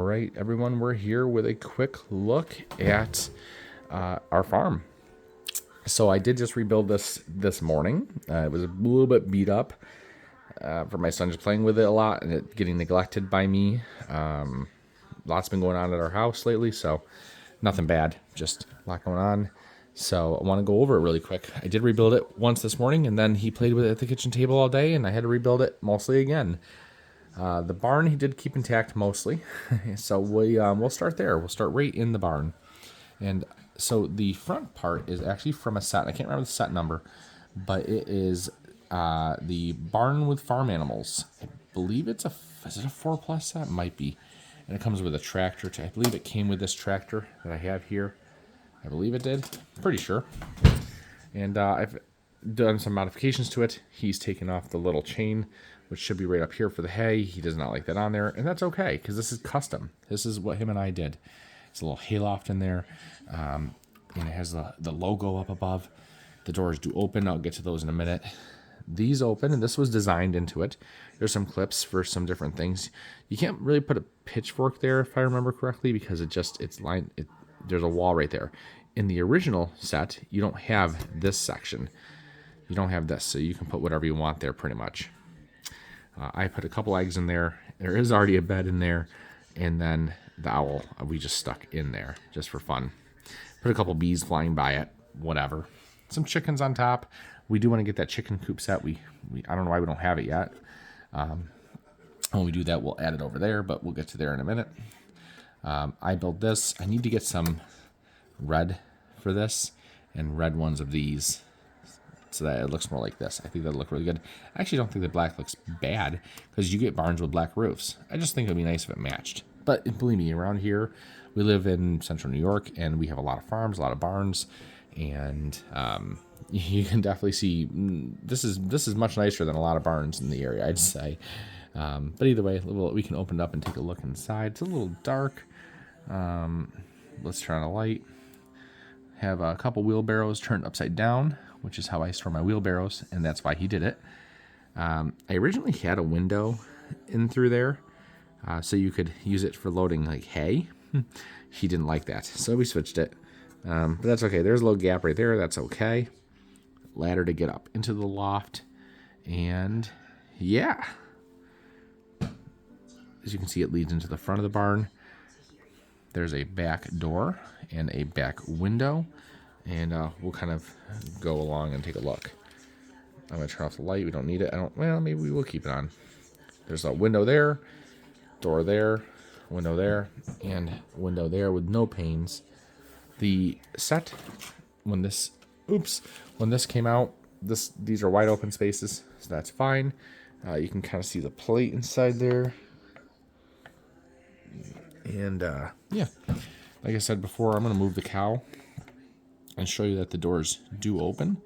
right, everyone, we're here with a quick look at our farm. So I did just rebuild this morning. It was a little bit beat up for my son just playing with it a lot and it getting neglected by me. Lots been going on at our house lately, so nothing bad, just a lot going on. So I want to go over it really quick. I did rebuild it once this morning, and then he played with it at the kitchen table all day, and I had to rebuild it mostly again. The barn he did keep intact mostly, so we'll start there. We'll start right in the barn. And so the front part is actually from a set. I can't remember the set number, but it is the barn with farm animals. I believe is it a 4+ set? Might be. And it comes with a tractor. I believe it came with this tractor that I have here. I believe it did. Pretty sure. And I've done some modifications to it. He's taken off the little chain, which should be right up here for the hay. He does not like that on there, and that's okay, because this is custom. This is what him and I did. It's a little hayloft in there, and it has the logo up above. The doors do open. I'll get to those in a minute. These open, and this was designed into it. There's some clips for some different things. You can't really put a pitchfork there, if I remember correctly, because there's a wall right there. In the original set, you don't have this section. You don't have this, so you can put whatever you want there pretty much. I put a couple eggs in there. There is already a bed in there. And then the owl, we just stuck in there just for fun. Put a couple bees flying by it, whatever. Some chickens on top. We do want to get that chicken coop set. I don't know why we don't have it yet. When we do that, we'll add it over there, but we'll get to there in a minute. I built this. I need to get some red for this and red ones of these, so that it looks more like this. I think that'll look really good. I actually don't think the black looks bad, because you get barns with black roofs. I just think it would be nice if it matched. But believe me, around here, we live in central New York, and we have a lot of farms, a lot of barns, and you can definitely see this is much nicer than a lot of barns in the area, I'd say. But either way, we can open it up and take a look inside. It's a little dark. Let's turn on a light. Have a couple wheelbarrows turned upside down, which is how I store my wheelbarrows, and that's why he did it. I originally had a window in through there, so you could use it for loading like hay. He didn't like that, so we switched it. But that's okay. There's a little gap right there. That's okay. Ladder to get up into the loft, and yeah. As you can see, it leads into the front of the barn. There's a back door and a back window, and we'll kind of go along and take a look. I'm going to turn off the light. We don't need it. Well, maybe we will keep it on. There's a window there, door there, window there, and window there with no panes. The set, when this came out, these are wide open spaces, so that's fine. You can kind of see the plate inside there. And yeah, like I said before, I'm going to move the cow and show you that the doors do open.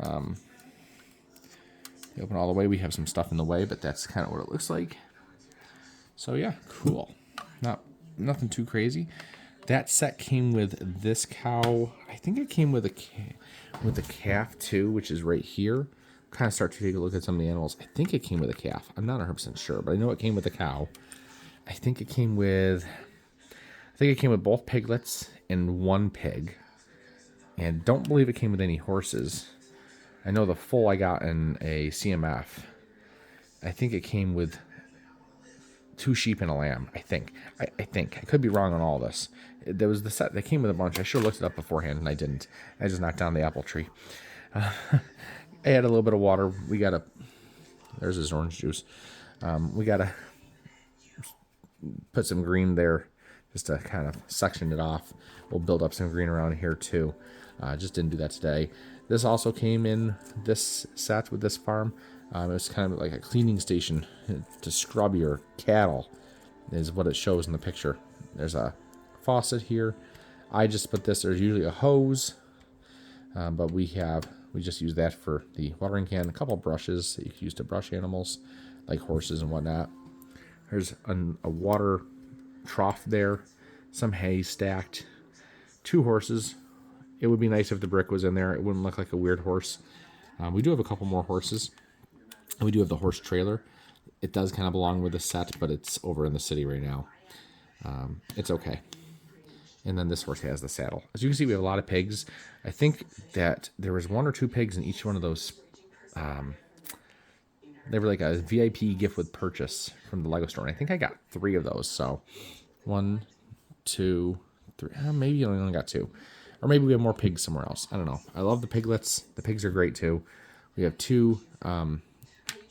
They open all the way. We have some stuff in the way, but that's kind of what it looks like. So yeah, cool. Nothing too crazy. That set came with this cow. I think it came with the calf too, which is right here. Kind of start to take a look at some of the animals. I think it came with a calf. I'm not 100% sure, but I know it came with a cow. I think it came with both piglets and one pig. And don't believe it came with any horses. I know the foal I got in a CMF. I think it came with 2 sheep and a lamb. I think. I could be wrong on all this. There was the set that came with a bunch. I should have looked it up beforehand, and I didn't. I just knocked down the apple tree. I had a little bit of water. There's his orange juice. We got to put some green there just to kind of suction it off. We'll build up some green around here too. Just didn't do that today. This also came in this set with this farm. It was kind of like a cleaning station to scrub your cattle, is what it shows in the picture. There's a faucet here. I just put this. There's usually a hose, but we just use that for the watering can. A couple brushes that you can use to brush animals, like horses and whatnot. There's a water trough there, some hay stacked, 2 horses. It would be nice if the brick was in there. It wouldn't look like a weird horse. We do have a couple more horses. We do have the horse trailer. It does kind of belong with the set, but it's over in the city right now. It's okay. And then this horse has the saddle. As you can see, we have a lot of pigs. I think that there was 1 or 2 pigs in each one of those. They were like a VIP gift with purchase from the Lego store. And I think I got 3 of those. So 1, 2, 3. Maybe you only got 2. Or maybe we have more pigs somewhere else. I don't know. I love the piglets. The pigs are great too. We have 2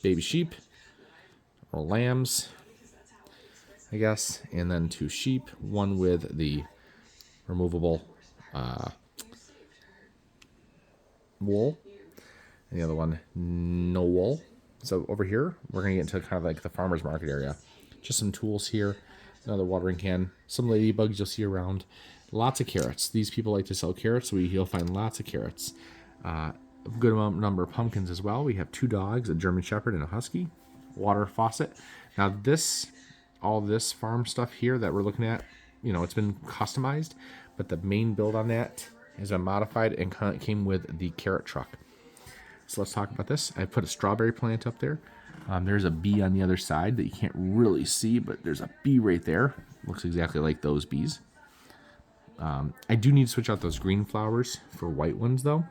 baby sheep or lambs, I guess. And then 2 sheep. One with the removable wool. And the other one, no wool. So over here, we're going to get into kind of like the farmer's market area. Just some tools here. Another watering can. Some ladybugs you'll see around. Lots of carrots. These people like to sell carrots, so you'll find lots of carrots. A good number of pumpkins as well. We have 2 dogs, a German Shepherd and a Husky. Water faucet. Now all this farm stuff here that we're looking at, it's been customized, but the main build on that has been modified and came with the carrot truck. So let's talk about this. I put a strawberry plant up there. There's a bee on the other side that you can't really see, but there's a bee right there. Looks exactly like those bees. I do need to switch out those green flowers for white ones, though.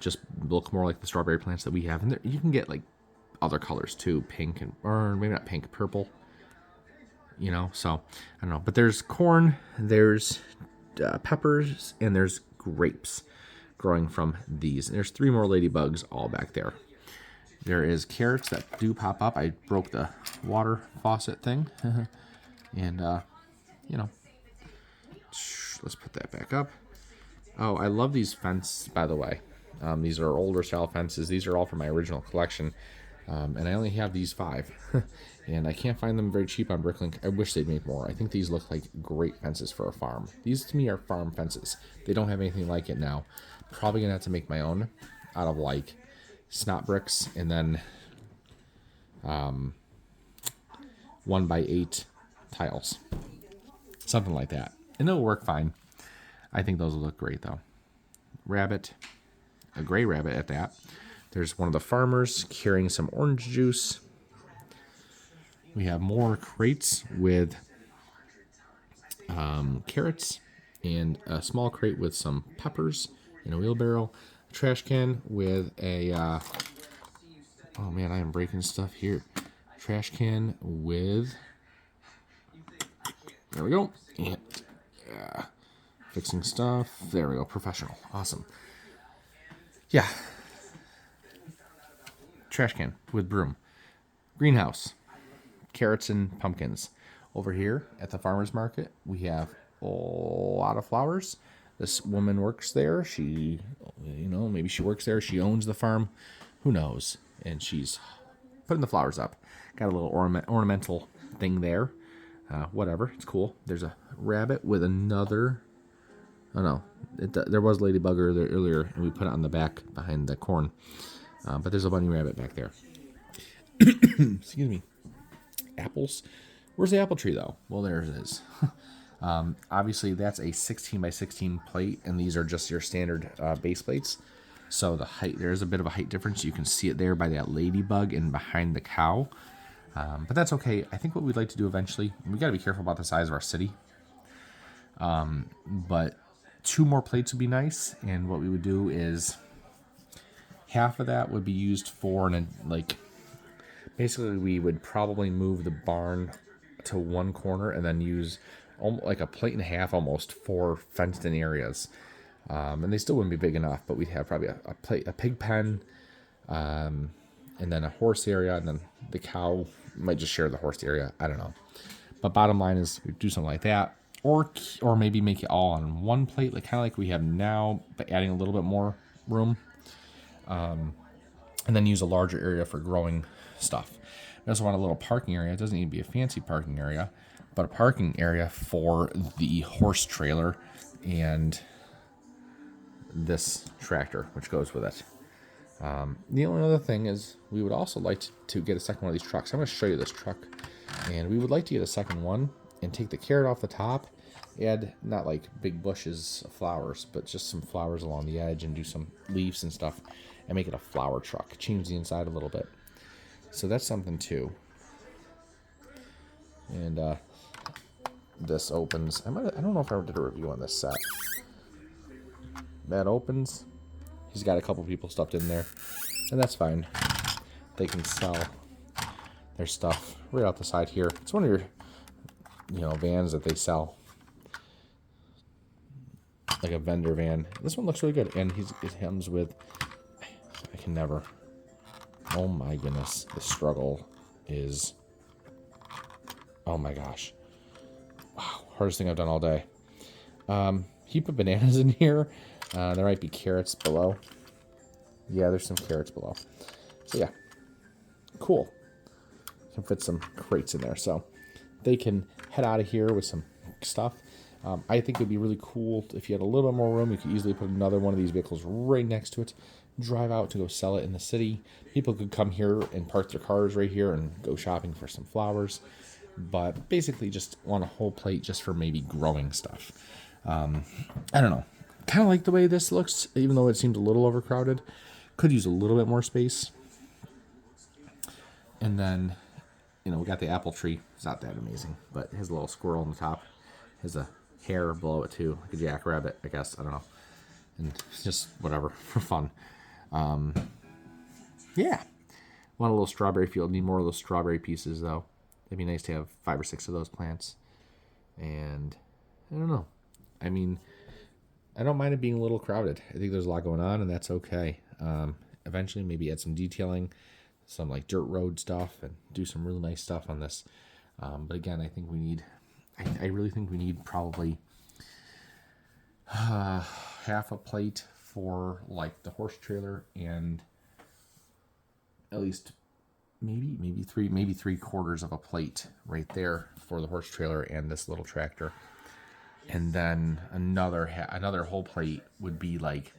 Just look more like the strawberry plants that we have. And you can get like other colors too, pink or maybe not pink, purple. So I don't know. But there's corn, there's peppers, and there's grapes growing from these. And there's 3 more ladybugs all back there. There is carrots that do pop up. I broke the water faucet thing. And, let's put that back up. Oh, I love these fences, by the way. These are older style fences. These are all from my original collection. And I only have these 5. And I can't find them very cheap on Bricklink. I wish they'd make more. I think these look like great fences for a farm. These, to me, are farm fences. They don't have anything like it now. Probably going to have to make my own out of, like, snot bricks and then 1x8 tiles. Something like that. And it'll work fine. I think those will look great, though. Rabbit. A gray rabbit at that. There's one of the farmers carrying some orange juice. We have more crates with carrots and a small crate with some peppers in a wheelbarrow. A trash can with a... oh, man, I am breaking stuff here. Trash can with... There we go. And, fixing stuff. There we go. Professional. Awesome. Yeah. Trash can with broom. Greenhouse. Carrots and pumpkins. Over here at the farmer's market, we have a lot of flowers. This woman works there. She, maybe she works there. She owns the farm. Who knows? And she's putting the flowers up. Got a little ornamental thing there. Whatever. It's cool. There's a rabbit with another... Oh, no. There was ladybug earlier, and we put it on the back behind the corn. But there's a bunny rabbit back there. Excuse me. Apples. Where's the apple tree, though? Well, there it is. Obviously, that's a 16 by 16 plate, and these are just your standard base plates. So the height, there's a bit of a height difference. You can see it there by that ladybug and behind the cow. But that's okay. I think what we'd like to do eventually, we got to be careful about the size of our city. But 2 more plates would be nice. And what we would do is half of that would be used for, basically we would probably move the barn to one corner and then use like a plate and a half almost for fenced in areas. And they still wouldn't be big enough, but we'd have probably a pig pen, and then a horse area, and then the cow might just share the horse area. I don't know. But bottom line is we do something like that, or maybe make it all on one plate, kind of like we have now, but adding a little bit more room, and then use a larger area for growing stuff. We also want a little parking area. It doesn't need to be a fancy parking area, but a parking area for the horse trailer and this tractor, which goes with it. The only other thing is we would also like to get a second one of these trucks. I'm going to show you this truck, and we would like to get a second one and take the carrot off the top, add not like big bushes of flowers, but just some flowers along the edge and do some leaves and stuff and make it a flower truck. Change the inside a little bit. So that's something too. And this opens. I don't know if I ever did a review on this set. That opens. He's got a couple people stuffed in there, and that's fine. They can sell their stuff right out the side here. It's one of your, vans that they sell, like a vendor van. This one looks really good, and it comes with. I can never. Oh my goodness, the struggle is. Oh my gosh. Wow, hardest thing I've done all day. Heap of bananas in here. There might be carrots below. Yeah, there's some carrots below. So yeah, cool. Can fit some crates in there, so they can head out of here with some stuff. I think it'd be really cool if you had a little bit more room. You could easily put another one of these vehicles right next to it, drive out to go sell it in the city. People could come here and park their cars right here and go shopping for some flowers. But basically just want a whole plate just for maybe growing stuff. I don't know. Kind of like the way this looks, even though it seems a little overcrowded. Could use a little bit more space. And then, we got the apple tree. It's not that amazing, but it has a little squirrel on the top. It has a hair below it too, like a jackrabbit, I guess. I don't know. And it's just whatever, for fun. Yeah. Want a little strawberry field. Need more of those strawberry pieces, though. It'd be nice to have 5 or 6 of those plants. And I don't know. I mean, I don't mind it being a little crowded. I think there's a lot going on, and that's okay. Eventually, maybe add some detailing, some like dirt road stuff, and do some really nice stuff on this. But again, I think we need. I really think we need probably half a plate for like the horse trailer, and at least maybe 3/4 of a plate right there for the horse trailer and this little tractor. And then another whole plate would be like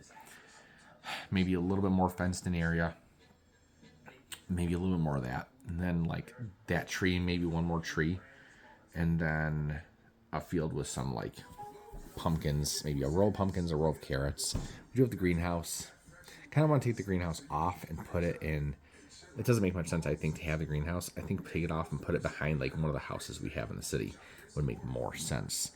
maybe a little bit more fenced in area, maybe a little bit more of that, and then like that tree, maybe one more tree, and then a field with some like pumpkins, maybe a row of pumpkins, a row of carrots. We do have the greenhouse. Kind of want to take the greenhouse off and put it in. It doesn't make much sense, I think, to have the greenhouse. I think take it off and put it behind like one of the houses we have in the city would make more sense.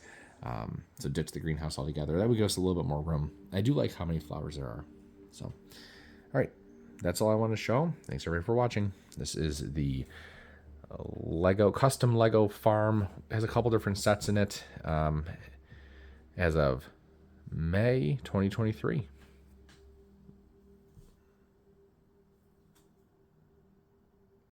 So ditch the greenhouse altogether. That would give us a little bit more room. I do like how many flowers there are. So, all right. That's all I want to show. Thanks everybody for watching. This is the custom Lego farm. It has a couple different sets in it as of May 2023.